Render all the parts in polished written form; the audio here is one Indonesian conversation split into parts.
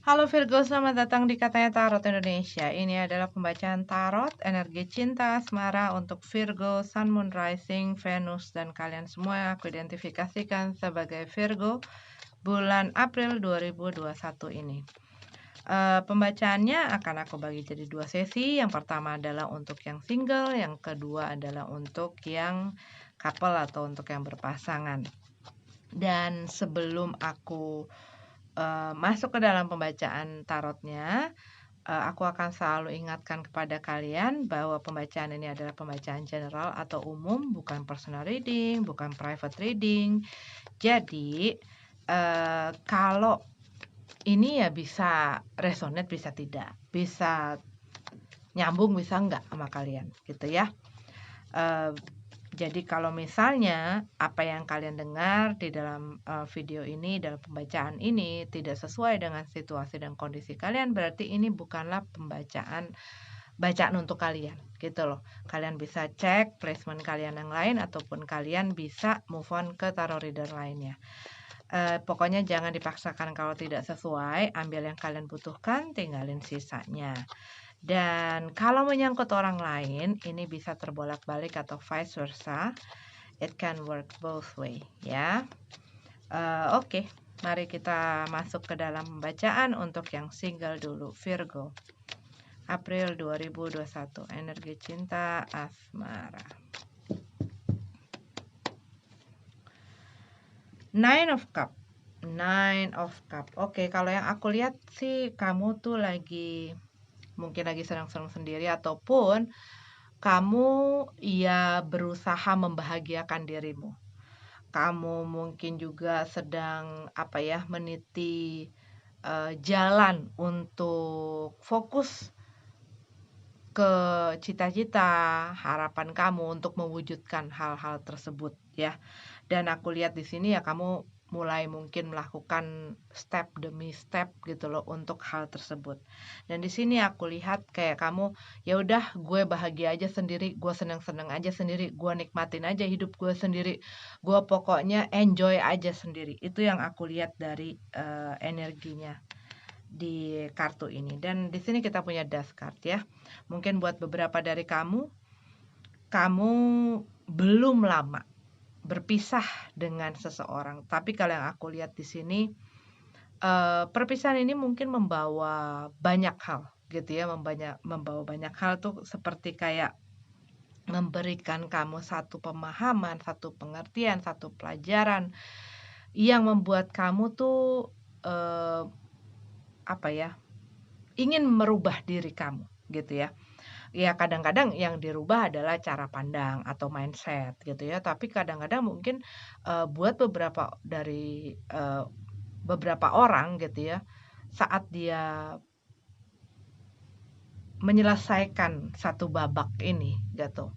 Halo Virgo, selamat datang di Katanya Tarot Indonesia. Ini adalah pembacaan tarot energi cinta asmara untuk Virgo, Sun, Moon, Rising, Venus, dan kalian semua yang aku identifikasikan sebagai Virgo bulan April 2021 ini. Pembacaannya akan aku bagi jadi 2 sesi. Yang pertama adalah untuk yang single, yang kedua adalah untuk yang couple atau untuk yang berpasangan. Dan sebelum aku masuk ke dalam pembacaan tarotnya, aku akan selalu ingatkan kepada kalian bahwa pembacaan ini adalah pembacaan general atau umum, bukan personal reading, bukan private reading. Jadi, kalau ini ya bisa resonate, bisa tidak, bisa nyambung, bisa enggak sama kalian, gitu ya. Jadi kalau misalnya apa yang kalian dengar di dalam video ini, dalam pembacaan ini tidak sesuai dengan situasi dan kondisi kalian, berarti ini bukanlah bacaan untuk kalian, gitu loh. Kalian bisa cek placement kalian yang lain ataupun kalian bisa move on ke tarot reader lainnya. Pokoknya jangan dipaksakan kalau tidak sesuai, ambil yang kalian butuhkan, tinggalin sisanya. Dan kalau menyangkut orang lain, ini bisa terbolak-balik atau vice versa. It can work both way, ya. Oke, mari kita masuk ke dalam pembacaan untuk yang single dulu, Virgo. April 2021, energi cinta asmara. Nine of Cup. Oke, kalau yang aku lihat sih kamu tuh mungkin lagi senang-senang sendiri ataupun kamu ya berusaha membahagiakan dirimu. Kamu mungkin juga sedang meniti jalan untuk fokus ke cita-cita, harapan kamu untuk mewujudkan hal-hal tersebut ya. Dan aku lihat di sini ya kamu mulai mungkin melakukan step demi step gitu loh untuk hal tersebut. Dan di sini aku lihat kayak kamu, ya udah gue bahagia aja sendiri, gue seneng-seneng aja sendiri, gue nikmatin aja hidup gue sendiri, gue pokoknya enjoy aja sendiri. Itu yang aku lihat dari energinya di kartu ini. Dan di sini kita punya dust card ya. Mungkin buat beberapa dari kamu belum lama berpisah dengan seseorang. Tapi kalau yang aku lihat di sini, perpisahan ini mungkin membawa banyak hal gitu ya, membawa banyak hal tuh seperti kayak memberikan kamu satu pemahaman, satu pengertian, satu pelajaran yang membuat kamu tuh ingin merubah diri kamu gitu ya. Ya kadang-kadang yang dirubah adalah cara pandang atau mindset gitu ya, tapi kadang-kadang mungkin, buat beberapa orang gitu ya, saat dia menyelesaikan satu babak ini gitu,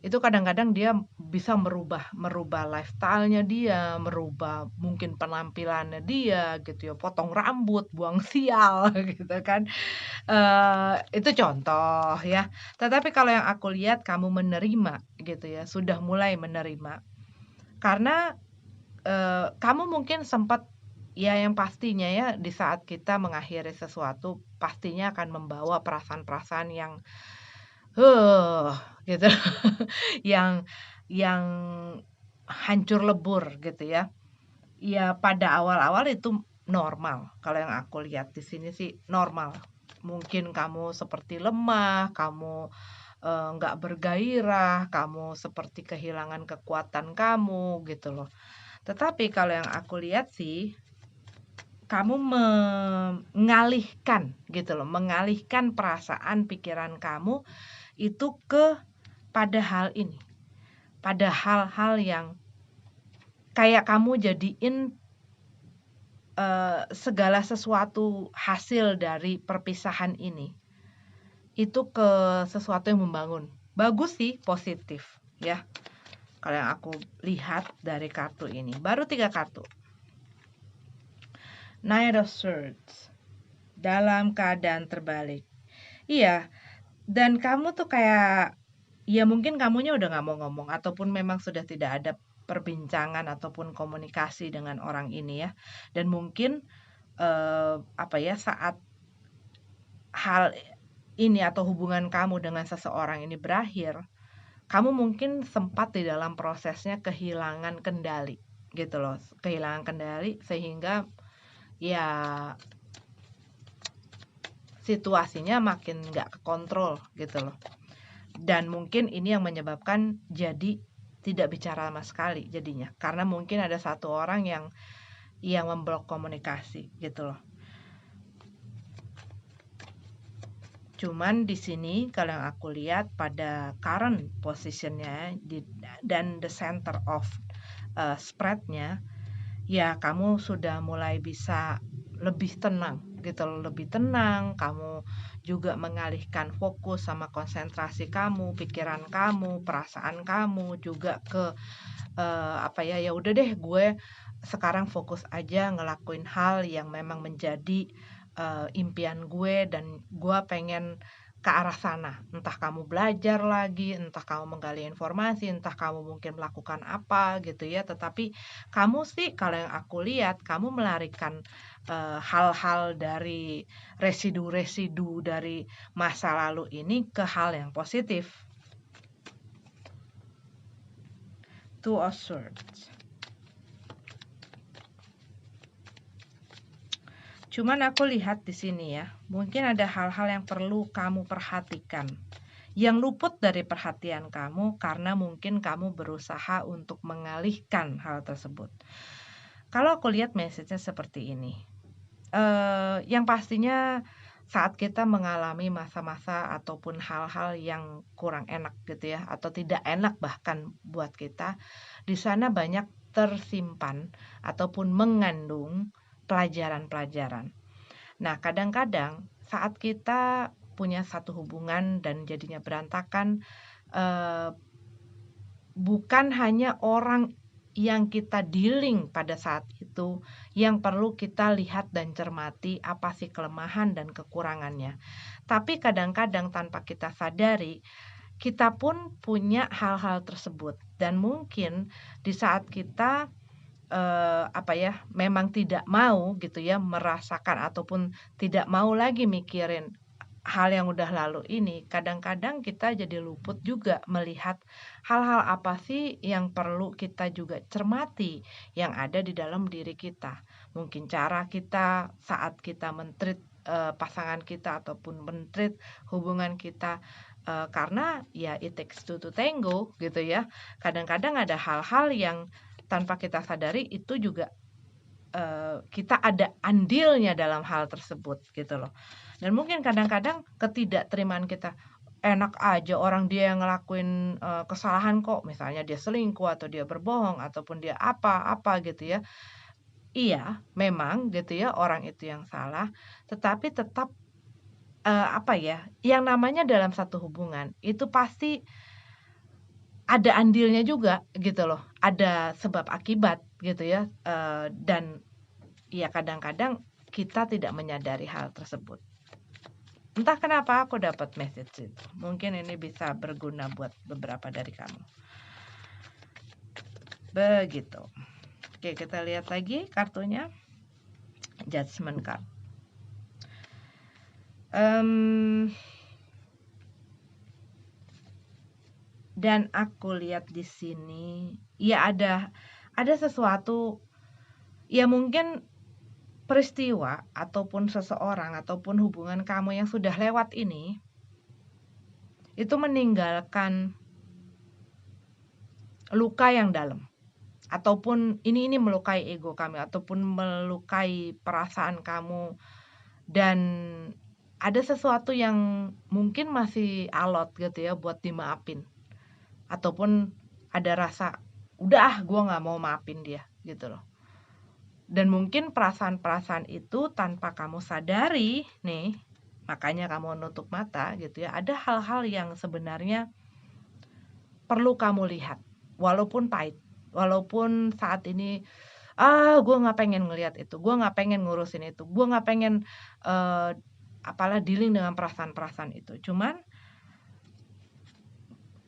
itu kadang-kadang dia bisa merubah lifestyle-nya dia, merubah mungkin penampilannya dia gitu ya, potong rambut, buang sial gitu kan. Itu contoh ya. Tetapi kalau yang aku lihat kamu menerima gitu ya, sudah mulai menerima. Karena, kamu mungkin sempat ya yang pastinya ya di saat kita mengakhiri sesuatu pastinya akan membawa perasaan-perasaan yang, gitu, yang yang hancur lebur gitu ya. Ya pada awal-awal itu normal, kalau yang aku lihat di sini sih normal. Mungkin kamu seperti lemah, kamu, nggak bergairah, kamu seperti kehilangan kekuatan kamu, gitu loh. Tetapi kalau yang aku lihat sih, kamu mengalihkan gitu loh, mengalihkan perasaan pikiran kamu itu pada hal ini, pada hal-hal yang kayak kamu jadiin segala sesuatu hasil dari perpisahan ini, itu ke sesuatu yang membangun. Bagus sih, positif ya. Kalau yang aku lihat dari kartu ini, baru 3 kartu. Knight of Swords, dalam keadaan terbalik. Iya, dan kamu tuh kayak, ya mungkin kamunya udah nggak mau ngomong, ataupun memang sudah tidak ada perbincangan ataupun komunikasi dengan orang ini ya. Dan mungkin saat hal ini atau hubungan kamu dengan seseorang ini berakhir, kamu mungkin sempat di dalam prosesnya kehilangan kendali gitu loh, kehilangan kendali sehingga ya situasinya makin nggak kekontrol gitu loh. Dan mungkin ini yang menyebabkan jadi tidak bicara sama sekali jadinya, karena mungkin ada satu orang yang memblok komunikasi gitu loh. Cuman di sini kalau yang aku lihat pada current positionnya dan the center of spreadnya, ya kamu sudah mulai bisa lebih tenang gitu loh, lebih tenang. Kamu juga mengalihkan fokus sama konsentrasi kamu, pikiran kamu, perasaan kamu juga ke ya udah deh gue sekarang fokus aja ngelakuin hal yang memang menjadi impian gue dan gue pengen ke arah sana. Entah kamu belajar lagi, entah kamu menggali informasi, entah kamu mungkin melakukan apa gitu ya. Tetapi kamu sih kalau yang aku lihat, kamu melarikan hal-hal dari residu-residu dari masa lalu ini ke hal yang positif. Two of Swords. Cuman aku lihat di sini ya, mungkin ada hal-hal yang perlu kamu perhatikan. Yang luput dari perhatian kamu karena mungkin kamu berusaha untuk mengalihkan hal tersebut. Kalau aku lihat message-nya seperti ini. Yang pastinya saat kita mengalami masa-masa ataupun hal-hal yang kurang enak gitu ya, atau tidak enak bahkan buat kita, di sana banyak tersimpan ataupun mengandung pelajaran-pelajaran. Nah, kadang-kadang saat kita punya satu hubungan dan jadinya berantakan, bukan hanya orang yang kita dealing pada saat itu yang perlu kita lihat dan cermati apa sih kelemahan dan kekurangannya. Tapi kadang-kadang tanpa kita sadari, kita pun punya hal-hal tersebut dan mungkin di saat kita memang tidak mau gitu ya merasakan ataupun tidak mau lagi mikirin hal yang udah lalu ini, kadang-kadang kita jadi luput juga melihat hal-hal apa sih yang perlu kita juga cermati yang ada di dalam diri kita. Mungkin cara kita saat kita pasangan kita ataupun hubungan kita, karena ya it takes two to tango gitu ya. Kadang-kadang ada hal-hal yang tanpa kita sadari itu juga kita ada andilnya dalam hal tersebut gitu loh. Dan mungkin kadang-kadang ketidakterimaan kita, enak aja orang dia yang ngelakuin kesalahan kok, misalnya dia selingkuh atau dia berbohong ataupun dia apa-apa gitu ya. Iya, memang gitu ya orang itu yang salah, tetapi tetap yang namanya dalam satu hubungan itu pasti ada andilnya juga gitu loh, ada sebab akibat gitu ya, dan ya kadang-kadang kita tidak menyadari hal tersebut. Entah kenapa aku dapat message itu. Mungkin ini bisa berguna buat beberapa dari kamu. Begitu. Oke, kita lihat lagi kartunya. Judgment card. Dan aku lihat di sini, ya ada sesuatu ya mungkin peristiwa ataupun seseorang ataupun hubungan kamu yang sudah lewat ini itu meninggalkan luka yang dalam ataupun ini melukai ego kamu ataupun melukai perasaan kamu dan ada sesuatu yang mungkin masih alot gitu ya buat dimaafin ataupun ada rasa udah gue nggak mau maafin dia gitu loh. Dan mungkin perasaan-perasaan itu tanpa kamu sadari nih, makanya kamu nutup mata gitu ya, ada hal-hal yang sebenarnya perlu kamu lihat, walaupun pahit, walaupun saat ini, gue nggak pengen ngelihat itu, gue nggak pengen ngurusin itu, gue nggak pengen, dealing dengan perasaan-perasaan itu. Cuman,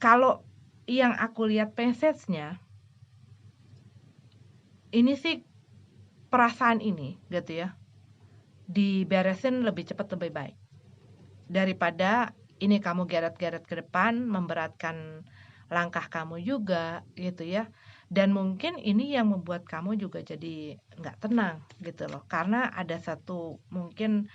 kalau yang aku lihat message-nya, ini sih perasaan ini gitu ya, diberesin lebih cepat lebih baik. Daripada ini kamu geret-geret ke depan, memberatkan langkah kamu juga gitu ya. Dan mungkin ini yang membuat kamu juga jadi nggak tenang gitu loh. Karena ada satu mungkin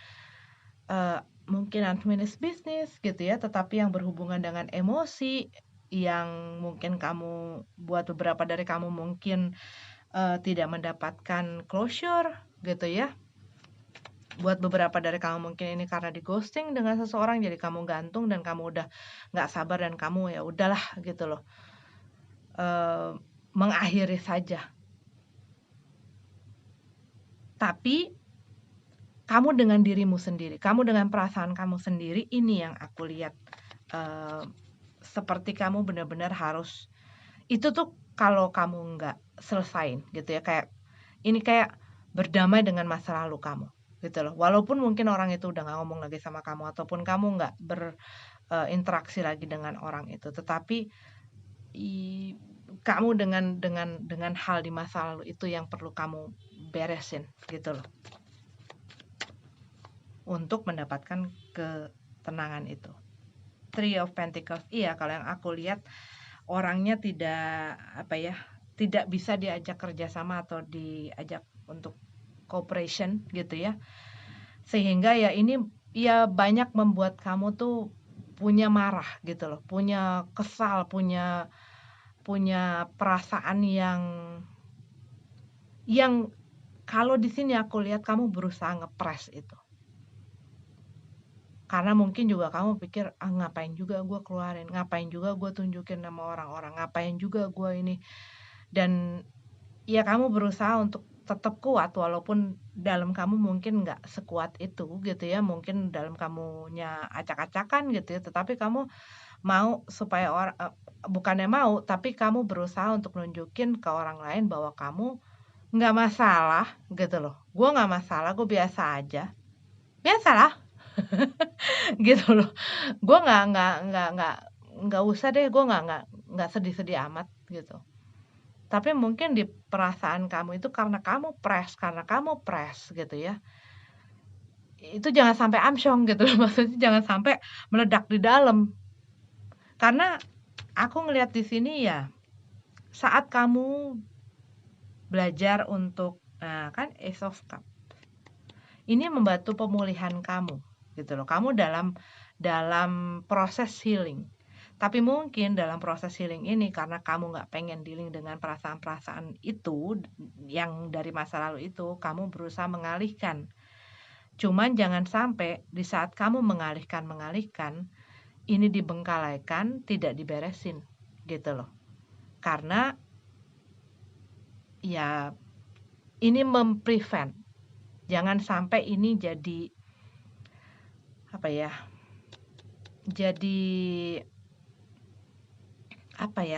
mungkin unfinished business gitu ya, tetapi yang berhubungan dengan emosi yang mungkin kamu buat beberapa dari kamu mungkin tidak mendapatkan closure gitu ya. Buat beberapa dari kamu mungkin ini karena di ghosting dengan seseorang, jadi kamu gantung dan kamu udah nggak sabar dan kamu ya udahlah gitu loh, mengakhiri saja. Tapi kamu dengan dirimu sendiri, kamu dengan perasaan kamu sendiri, ini yang aku lihat seperti kamu benar-benar harus, itu tuh kalau kamu nggak selesain gitu ya, kayak ini kayak berdamai dengan masa lalu kamu gitu loh. Walaupun mungkin orang itu udah nggak ngomong lagi sama kamu ataupun kamu nggak berinteraksi lagi dengan orang itu, tetapi kamu dengan hal di masa lalu itu yang perlu kamu beresin gitu loh, untuk mendapatkan ketenangan itu. Three of Pentacles, iya kalau yang aku lihat orangnya tidak bisa diajak kerjasama atau diajak untuk cooperation gitu ya, sehingga ya ini ya banyak membuat kamu tuh punya marah gitu loh, punya kesal, punya perasaan yang kalau di sini aku lihat kamu berusaha ngepres itu. Karena mungkin juga kamu pikir, ngapain juga gue keluarin, ngapain juga gue tunjukin sama orang-orang, ngapain juga gue ini. Dan ya kamu berusaha untuk tetap kuat walaupun dalam kamu mungkin nggak sekuat itu gitu ya, mungkin dalam kamunya acak-acakan gitu ya, tetapi kamu mau supaya bukannya mau, tapi kamu berusaha untuk nunjukin ke orang lain bahwa kamu nggak masalah gitu loh. Gue nggak masalah, gue biasa aja. Biasalah gitu loh. Gue nggak usah deh, gue nggak sedih-sedih amat gitu. Tapi mungkin di perasaan kamu itu karena kamu press gitu ya. Itu jangan sampai amsyong gitu loh, maksudnya jangan sampai meledak di dalam. Karena aku ngelihat di sini ya, saat kamu belajar untuk kan Ace of Cup. Ini membantu pemulihan kamu gitu loh. Kamu dalam proses healing. Tapi mungkin dalam proses healing ini karena kamu nggak pengen dealing dengan perasaan-perasaan itu yang dari masa lalu itu, kamu berusaha mengalihkan. Cuman jangan sampai di saat kamu mengalihkan, ini dibengkalaikan, tidak diberesin gitu loh. Karena ya ini memprevent. Jangan sampai ini jadi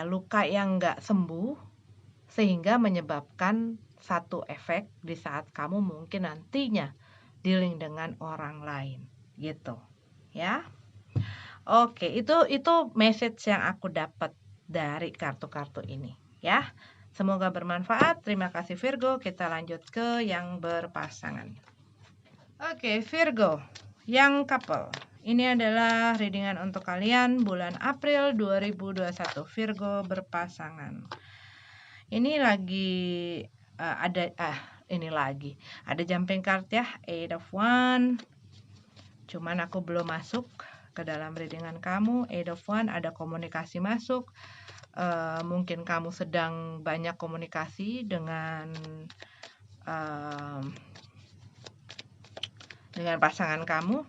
luka yang nggak sembuh sehingga menyebabkan satu efek di saat kamu mungkin nantinya dealing dengan orang lain gitu ya. Oke, itu message yang aku dapat dari kartu-kartu ini ya. Semoga bermanfaat. Terima kasih Virgo. Kita lanjut ke yang berpasangan. Oke, Virgo, yang couple. Ini adalah readingan untuk kalian bulan April 2021. Virgo berpasangan. Ini lagi ada jumping card ya, Eight of Wands. Cuman aku belum masuk ke dalam readingan kamu. Eight of Wands, ada komunikasi masuk. Mungkin kamu sedang banyak komunikasi dengan pasangan kamu.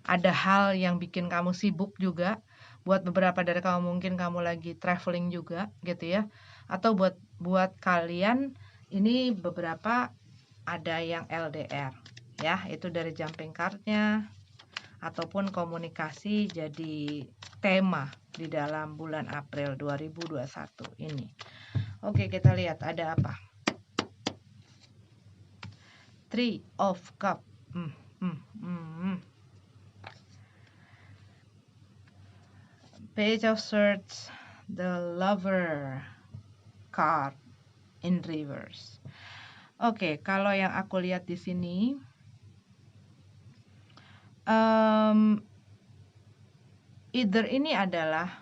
Ada hal yang bikin kamu sibuk juga. Buat beberapa dari kamu mungkin kamu lagi traveling juga gitu ya. Atau buat kalian ini beberapa ada yang LDR ya, itu dari jumping cardnya. Ataupun komunikasi jadi tema di dalam bulan April 2021 ini. Oke, kita lihat ada apa. Three of Cup. Page of Swords, the Lover card in reverse. Oke, kalau yang aku lihat di sini, mmm, either ini adalah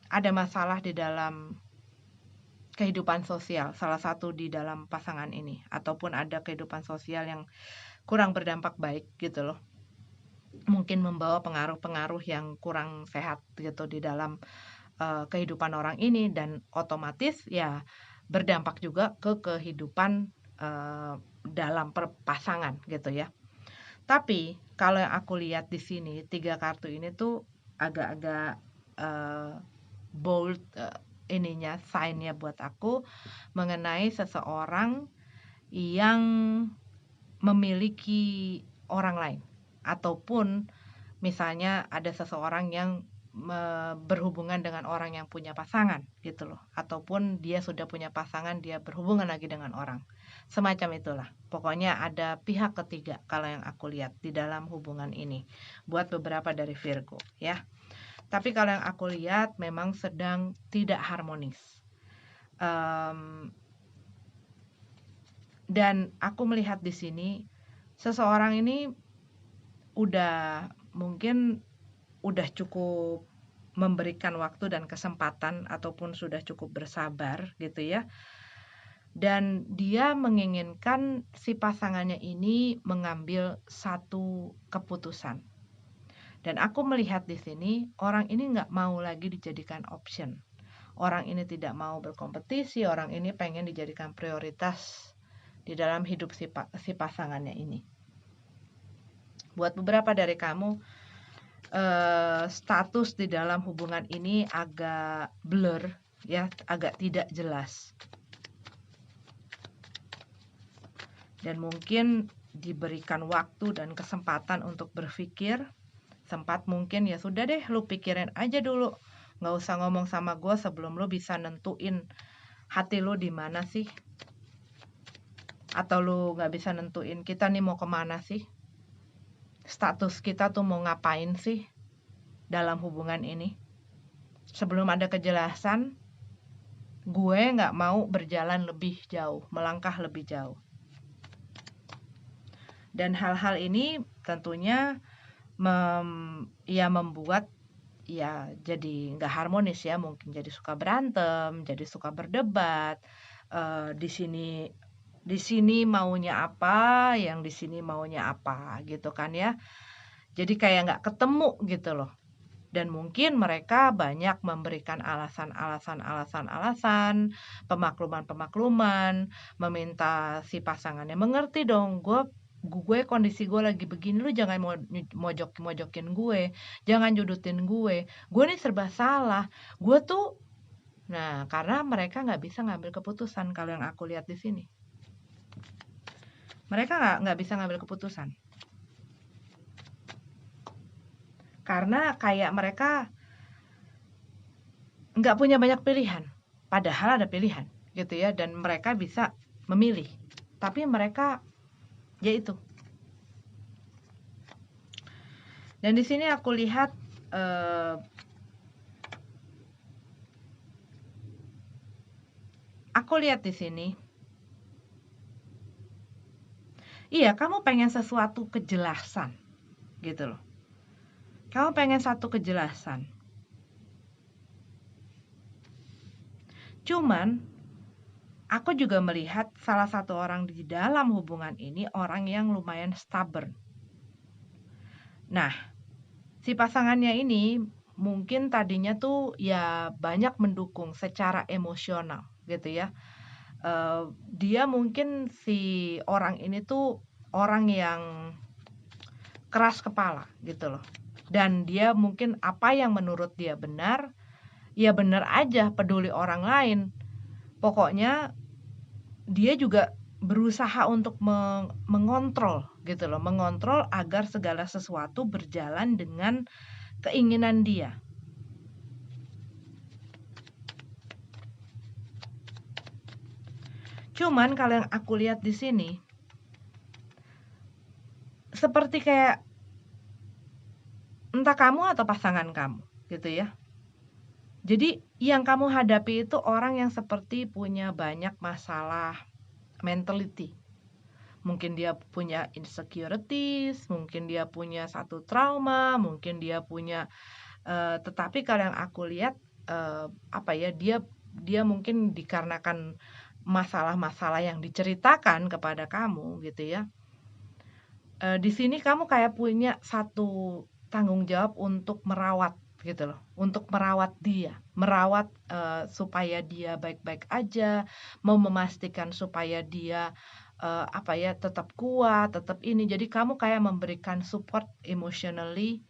ada masalah di dalam kehidupan sosial, salah satu di dalam pasangan ini, ataupun ada kehidupan sosial yang kurang berdampak baik gitu loh. Mungkin membawa pengaruh-pengaruh yang kurang sehat gitu di dalam, kehidupan orang ini dan otomatis ya berdampak juga ke kehidupan, dalam pasangan gitu ya. Tapi kalau yang aku lihat di sini 3 kartu ini tuh agak-agak, eee, bold, ininya, sign-nya buat aku mengenai seseorang yang memiliki orang lain, ataupun misalnya ada seseorang yang berhubungan dengan orang yang punya pasangan gitu loh, ataupun dia sudah punya pasangan, dia berhubungan lagi dengan orang. Semacam itulah. Pokoknya ada pihak ketiga kalau yang aku lihat di dalam hubungan ini buat beberapa dari Virgo ya. Tapi kalau yang aku lihat memang sedang tidak harmonis. Um, dan aku melihat di sini seseorang ini udah mungkin udah cukup memberikan waktu dan kesempatan ataupun sudah cukup bersabar gitu ya. Dan dia menginginkan si pasangannya ini mengambil satu keputusan. Dan aku melihat di sini orang ini nggak mau lagi dijadikan option. Orang ini tidak mau berkompetisi, orang ini pengen dijadikan prioritas di dalam hidup si pasangannya ini. Buat beberapa dari kamu, status di dalam hubungan ini agak blur ya, agak tidak jelas. Dan mungkin diberikan waktu dan kesempatan untuk berpikir, sempat mungkin ya sudah deh lu pikirin aja dulu. Nggak usah ngomong sama gue sebelum lu bisa nentuin hati lu di mana sih. Atau lu nggak bisa nentuin kita nih mau kemana sih. Status kita tuh mau ngapain sih dalam hubungan ini. Sebelum ada kejelasan, gue nggak mau berjalan lebih jauh, melangkah lebih jauh. Dan hal-hal ini tentunya membuat ya jadi nggak harmonis ya, mungkin jadi suka berantem, jadi suka berdebat, di sini maunya apa, yang di sini maunya apa, gitu kan ya. Jadi kayak nggak ketemu gitu loh. Dan mungkin mereka banyak memberikan alasan-alasan, pemakluman-pemakluman, meminta si pasangannya, "Mengerti dong, gue kondisi gue lagi begini, lu jangan mojok-mojokin gue, jangan judutin gue nih serba salah, gue tuh." Nah, karena mereka nggak bisa ngambil keputusan kalau yang aku lihat di sini. Mereka nggak bisa ngambil keputusan. Karena kayak mereka nggak punya banyak pilihan, padahal ada pilihan gitu ya, dan mereka bisa memilih. Tapi mereka ya itu. Dan di sini aku lihat di sini. Iya, kamu pengen sesuatu kejelasan gitu loh. Kamu pengen satu kejelasan. Cuman aku juga melihat salah satu orang di dalam hubungan ini orang yang lumayan stubborn. Nah, si pasangannya ini mungkin tadinya tuh ya banyak mendukung secara emosional gitu ya. Dia mungkin si orang ini tuh orang yang keras kepala gitu loh. Dan dia mungkin apa yang menurut dia benar, ya benar aja, peduli orang lain. Pokoknya dia juga berusaha untuk mengontrol gitu loh, mengontrol agar segala sesuatu berjalan dengan keinginan dia. Cuman kalau yang aku lihat di sini seperti kayak entah kamu atau pasangan kamu gitu ya. Jadi yang kamu hadapi itu orang yang seperti punya banyak masalah, mentality. Mungkin dia punya insecurities, mungkin dia punya satu trauma, mungkin dia punya tetapi kalau yang aku lihat dia mungkin dikarenakan masalah-masalah yang diceritakan kepada kamu gitu ya. Di sini kamu kayak punya satu tanggung jawab untuk merawat gitu loh, untuk merawat dia, merawat supaya dia baik-baik aja, mau memastikan supaya dia tetap kuat, tetap ini. Jadi kamu kayak memberikan support emotionally,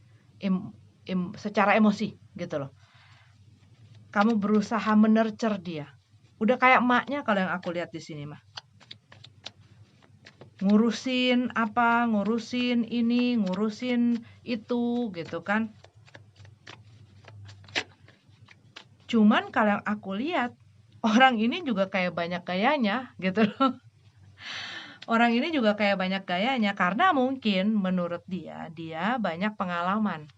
secara emosi gitu loh. Kamu berusaha menurture dia. Udah kayak emaknya kalau yang aku lihat di sini mah. Ngurusin ini, ngurusin itu gitu kan. Cuman kalau yang aku lihat, orang ini juga kayak banyak gayanya gitu loh. Orang ini juga kayak banyak gayanya karena mungkin menurut dia banyak pengalaman.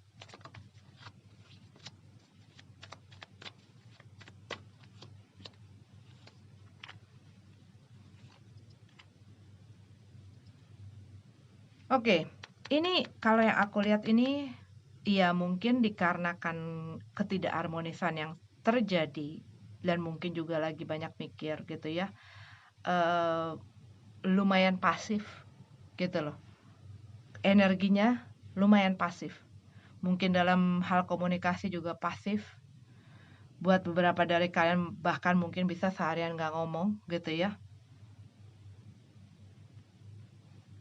Oke, ini kalau yang aku lihat ini, ya mungkin dikarenakan ketidakharmonisan yang terjadi dan mungkin juga lagi banyak mikir gitu ya, lumayan pasif gitu loh, energinya lumayan pasif. Mungkin dalam hal komunikasi juga pasif. Buat beberapa dari kalian bahkan mungkin bisa seharian nggak ngomong gitu ya.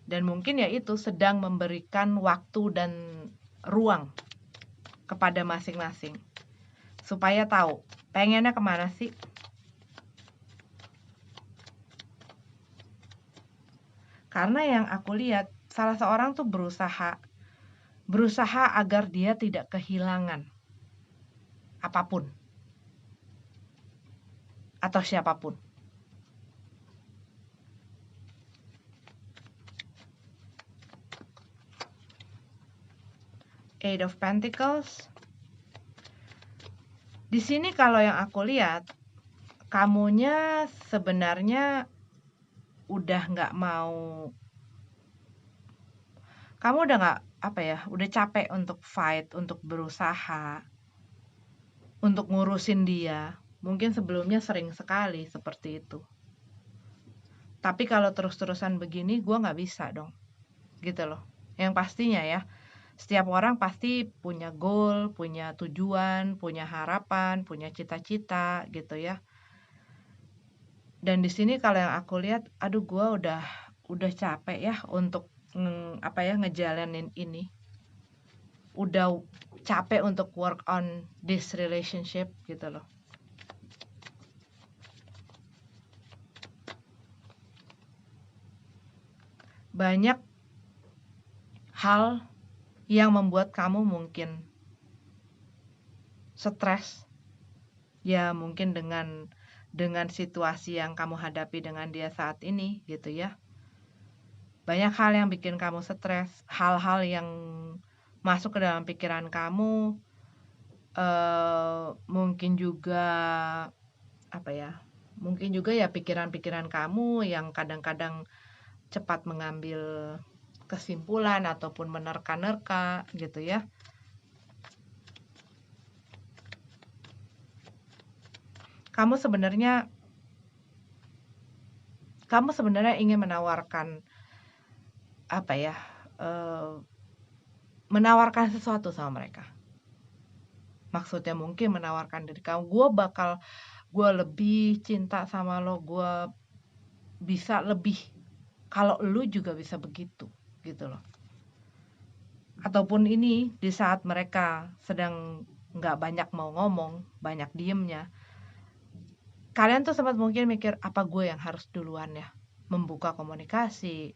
Dan mungkin ya itu sedang memberikan waktu dan ruang kepada masing-masing supaya tahu pengennya kemana sih. Karena yang aku lihat salah seorang tuh berusaha agar dia tidak kehilangan apapun atau siapapun. Eight of Pentacles. Di sini kalau yang aku lihat, kamunya sebenarnya udah nggak mau, kamu udah nggak udah capek untuk fight, untuk berusaha, untuk ngurusin dia. Mungkin sebelumnya sering sekali seperti itu. Tapi kalau terus-terusan begini, gue nggak bisa dong, gitu loh. Yang pastinya ya, setiap orang pasti punya goal, punya tujuan, punya harapan, punya cita-cita gitu ya. Dan di sini kalau yang aku lihat, aduh gue udah capek ya untuk ngejalanin ini. Udah capek untuk work on this relationship gitu loh. Banyak hal yang membuat kamu mungkin stres. Ya mungkin dengan situasi yang kamu hadapi dengan dia saat ini gitu ya. Banyak hal yang bikin kamu stres, hal-hal yang masuk ke dalam pikiran kamu, mungkin juga mungkin juga ya pikiran-pikiran kamu yang kadang-kadang cepat mengambil kesimpulan ataupun menerka-nerka gitu ya. Kamu sebenarnya ingin menawarkan menawarkan sesuatu sama mereka. Maksudnya mungkin menawarkan diri kamu, gue lebih cinta sama lo, gue bisa lebih kalau lo juga bisa begitu gitu loh. Ataupun ini di saat mereka sedang nggak banyak mau ngomong, banyak diemnya, kalian tuh sempat mungkin mikir apa gue yang harus duluan ya membuka komunikasi,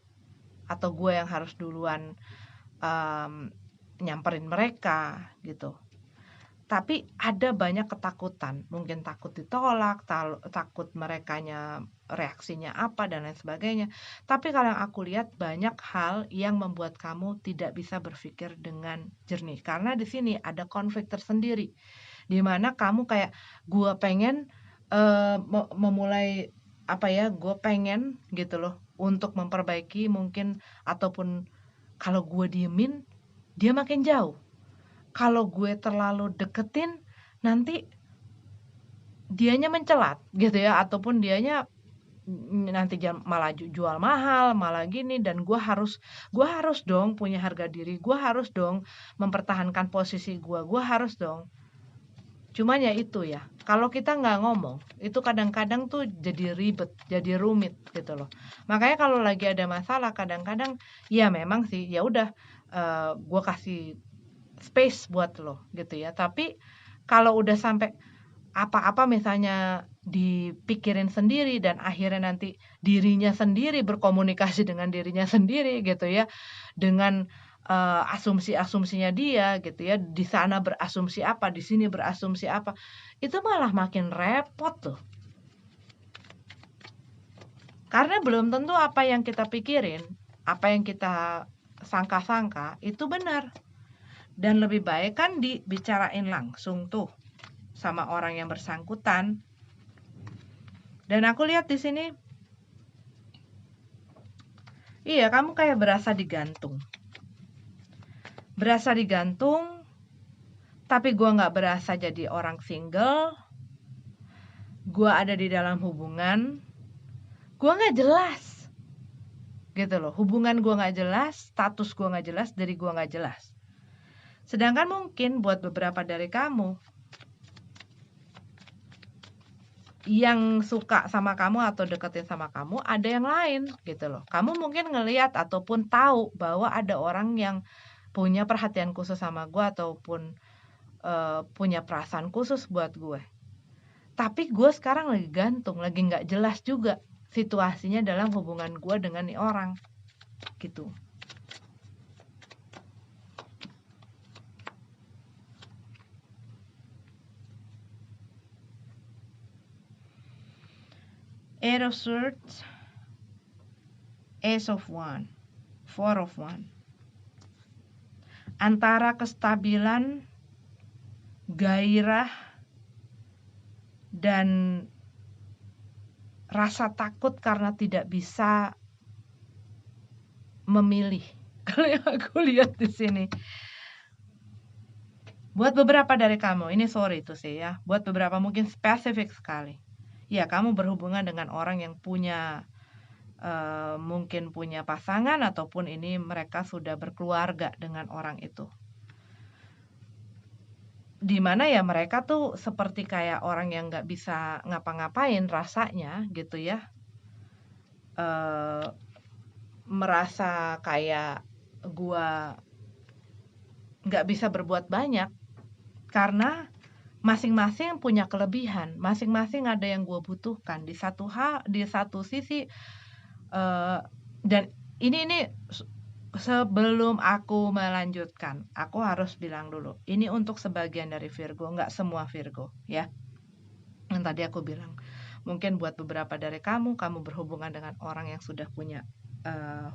atau gue yang harus duluan nyamperin mereka gitu. Tapi ada banyak ketakutan, mungkin takut ditolak, takut merekanya reaksinya apa dan lain sebagainya. Tapi kalau yang aku lihat banyak hal yang membuat kamu tidak bisa berpikir dengan jernih. Karena di sini ada konflik tersendiri, di mana kamu kayak gue pengen memulai gue pengen gitu loh untuk memperbaiki mungkin, ataupun kalau gue diemin dia makin jauh. Kalau gue terlalu deketin nanti dianya mencelat gitu ya, ataupun dianya nanti malah jual mahal, malah gini, dan gue harus dong punya harga diri, gue harus dong mempertahankan posisi gue harus dong. Cuman ya itu ya, kalau kita nggak ngomong, itu kadang-kadang tuh jadi ribet, jadi rumit gitu loh. Makanya kalau lagi ada masalah, kadang-kadang ya memang sih, ya udah, gue kasih space buat lo gitu ya. Tapi kalau udah sampai apa-apa misalnya dipikirin sendiri dan akhirnya nanti dirinya sendiri berkomunikasi dengan dirinya sendiri gitu ya, dengan asumsi-asumsinya dia gitu ya, di sana berasumsi apa, di sini berasumsi apa, itu malah makin repot tuh. Karena belum tentu apa yang kita pikirin, apa yang kita sangka-sangka itu benar. Dan lebih baik kan dibicarain langsung tuh sama orang yang bersangkutan. Dan aku lihat di sini, iya, kamu kayak berasa digantung. Berasa digantung, tapi gue gak berasa jadi orang single. Gue ada di dalam hubungan, gue gak jelas. Gitu loh, hubungan gue gak jelas, status gue gak jelas, diri gue gak jelas. Sedangkan mungkin buat beberapa dari kamu yang suka sama kamu atau deketin sama kamu, ada yang lain gitu loh. Kamu mungkin ngelihat ataupun tahu bahwa ada orang yang punya perhatian khusus sama gue, ataupun punya perasaan khusus buat gue. Tapi gue sekarang lagi gantung, lagi nggak jelas juga situasinya dalam hubungan gue dengan nih orang gitu. Eight of Swords, Ace of Wands, Four of Wands. Antara kestabilan, gairah, dan rasa takut karena tidak bisa memilih. Kalau yang aku lihat di sini, buat beberapa dari kamu, ini sorry itu sih ya, buat beberapa mungkin spesifik sekali. Ya, kamu berhubungan dengan orang yang punya mungkin punya pasangan, ataupun ini mereka sudah berkeluarga dengan orang itu. Dimana ya mereka tuh seperti kayak orang yang nggak bisa ngapa-ngapain rasanya gitu ya. Merasa kayak gua nggak bisa berbuat banyak karena masing-masing punya kelebihan, masing-masing ada yang gue butuhkan di satu sisi. Dan ini sebelum aku melanjutkan, aku harus bilang dulu, ini untuk sebagian dari Virgo, nggak semua Virgo ya. Yang tadi aku bilang, mungkin buat beberapa dari kamu berhubungan dengan orang yang sudah punya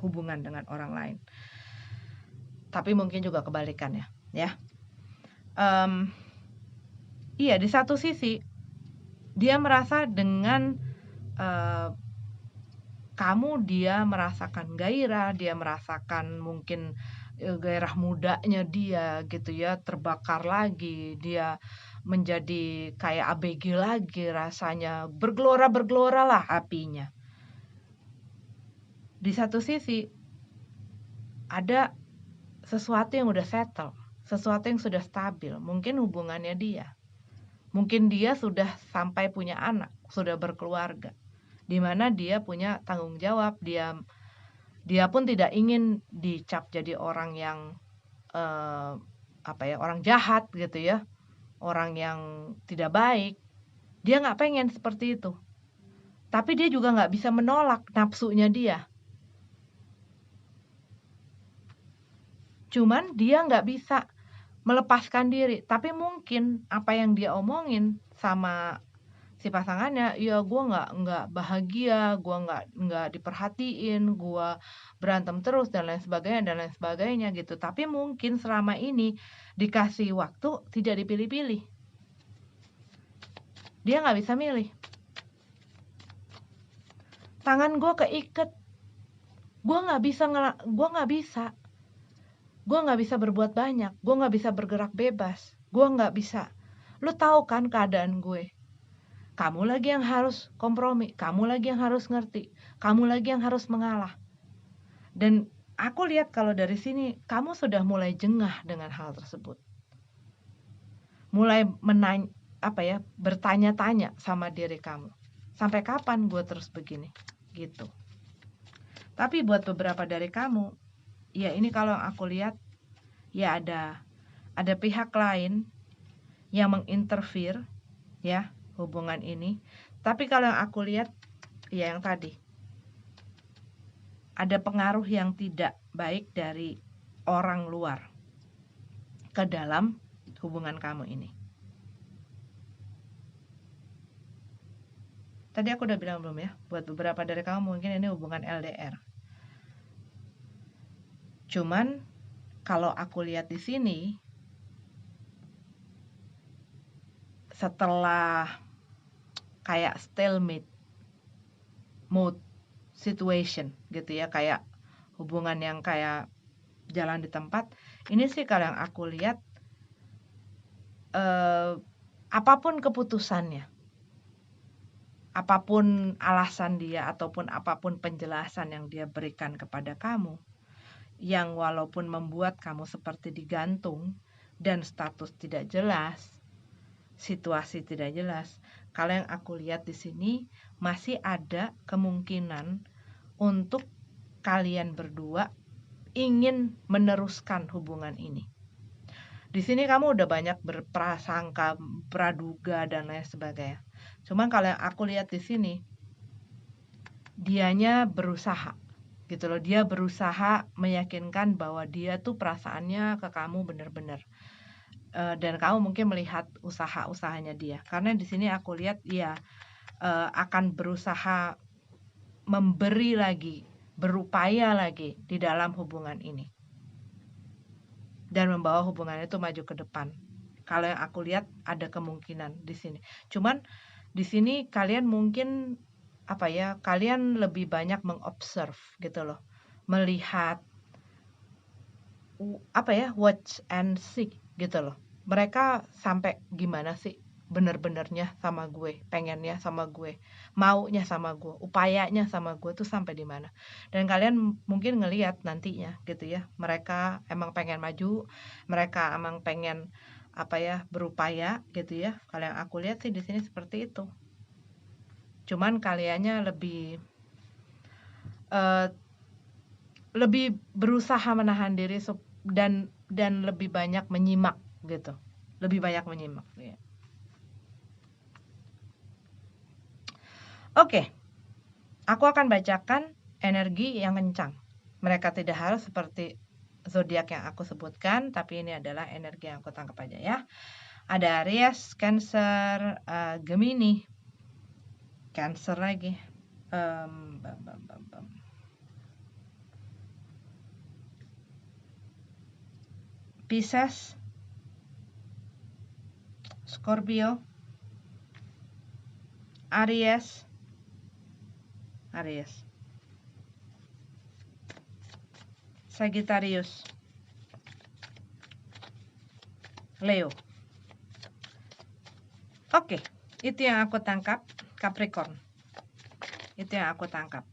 hubungan dengan orang lain. Tapi mungkin juga kebalikannya ya. Iya, di satu sisi dia merasa dengan kamu, dia merasakan gairah, dia merasakan mungkin gairah mudanya dia gitu ya, terbakar lagi, dia menjadi kayak ABG lagi rasanya, bergelora lah apinya. Di satu sisi ada sesuatu yang udah settle, sesuatu yang sudah stabil, mungkin hubungannya dia. Mungkin dia sudah sampai punya anak, sudah berkeluarga, di mana dia punya tanggung jawab, dia pun tidak ingin dicap jadi orang yang orang jahat gitu ya, orang yang tidak baik. Dia nggak pengen seperti itu, tapi dia juga nggak bisa menolak nafsunya dia. Cuman dia nggak bisa melepaskan diri, tapi mungkin apa yang dia omongin sama si pasangannya, ya gue nggak bahagia, gue nggak diperhatiin, gue berantem terus dan lain sebagainya gitu. Tapi mungkin selama ini dikasih waktu tidak dipilih-pilih, dia nggak bisa milih. Tangan gue keiket. Gue nggak bisa, gue nggak bisa berbuat banyak. Gue nggak bisa bergerak bebas. Gue nggak bisa. Lu tahu kan keadaan gue. Kamu lagi yang harus kompromi. Kamu lagi yang harus ngerti. Kamu lagi yang harus mengalah. Dan aku lihat kalau dari sini kamu sudah mulai jengah dengan hal tersebut. Mulai bertanya-tanya sama diri kamu. Sampai kapan gue terus begini? Gitu. Tapi buat beberapa dari kamu, ya ini kalau aku lihat, ya ada pihak lain yang menginterfere ya hubungan ini. Tapi kalau yang aku lihat, ya yang tadi, ada pengaruh yang tidak baik dari orang luar ke dalam hubungan kamu ini. Tadi aku udah bilang belum ya, buat beberapa dari kamu mungkin ini hubungan LDR. Cuman kalau aku lihat di sini, setelah kayak stalemate mode situation gitu ya, kayak hubungan yang kayak jalan di tempat, ini sih kalau yang aku lihat apapun keputusannya, apapun alasan dia ataupun apapun penjelasan yang dia berikan kepada kamu, yang walaupun membuat kamu seperti digantung dan status tidak jelas, situasi tidak jelas, kalau yang aku lihat di sini masih ada kemungkinan untuk kalian berdua ingin meneruskan hubungan ini. Di sini kamu udah banyak berprasangka, praduga dan lain sebagainya. Cuman kalau yang aku lihat di sini, dianya berusaha gitu loh. Dia berusaha meyakinkan bahwa dia tuh perasaannya ke kamu bener-bener. Dan kamu mungkin melihat usaha-usahanya dia. Karena di sini aku lihat dia akan berusaha memberi lagi, berupaya lagi di dalam hubungan ini. Dan membawa hubungan itu maju ke depan. Kalau yang aku lihat ada kemungkinan di sini. Cuman di sini kalian mungkin kalian lebih banyak mengobserve gitu loh. Melihat watch and see gitu loh. Mereka sampai gimana sih bener-benernya sama gue, pengennya sama gue, maunya sama gue, upayanya sama gue tuh sampai di mana. Dan kalian mungkin ngelihat nantinya gitu ya, mereka emang pengen maju, mereka emang pengen berupaya gitu ya. Kalau yang aku lihat sih di sini seperti itu. Cuman kaliannya lebih berusaha menahan diri dan lebih banyak menyimak gitu. Lebih banyak menyimak ya. Oke, aku akan bacakan energi yang kencang. Mereka tidak harus seperti zodiak yang aku sebutkan, tapi ini adalah energi yang aku tangkap aja ya. Ada Aries, Cancer, Gemini, Cancer lagi, Pisces, Scorpio, Aries, Sagittarius, Leo. Oke, itu yang aku tangkap. Capricorn. Itu yang aku tangkap.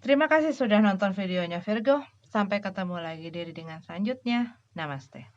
Terima kasih sudah nonton videonya Virgo. Sampai ketemu lagi di readingan selanjutnya. Namaste.